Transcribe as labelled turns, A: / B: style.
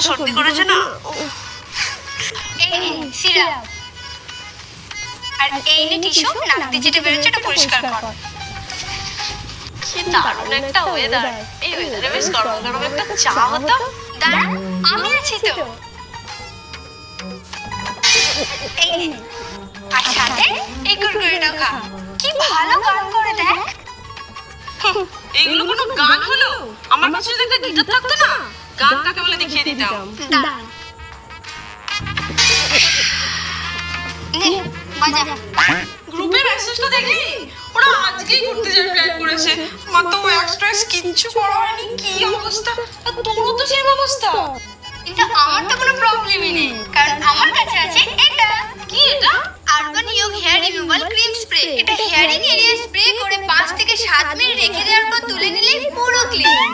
A: সর্দি করেছে না।
B: এই সিরাপ আর এই নে টিস্যু, নাক দিয়ে যেটা বেরোচ্ছে এটা পরিষ্কার কর।
A: কি দারুণ একটা ওয়েদার, এই ওয়েদারে বেশ গরম গরম একটা চা হতো।
B: দাঁড়া, আমি আছি তো। এই নে, আর সাথে এই কুরকুরেটাও খা। কি ভালো গান করে দেখ।
A: এইগুলো কোনো গান হলো? আমার কাছে যদি একটা গিটার থাকতো না, গানটাকে বলে দেখিয়ে দিতাম।
B: দাঁড়া, নে বাজা।
A: গ্রুপের মেসেজটা দেখলি? ওরা আজকেই ঘুরতে যাওয়ার প্ল্যান করেছে। আমার তো এক্সট্রা কিচ্ছু করা হয়নি। কি অবস্থা! আর তোরও তো সেম অবস্থা।
B: কিন্তু আমার তো কোনো প্রবলেমই নেই, কারণ আমার কাছে আছে এটা।
A: কি এটা?
B: Urban Yog hair removal cream spray. এটা হেয়ারিং এরিয়া স্প্রে করে 5 থেকে 7 মিনিট রেখে দেওয়ার পর তুলে নিলেই পুরো ক্লিন।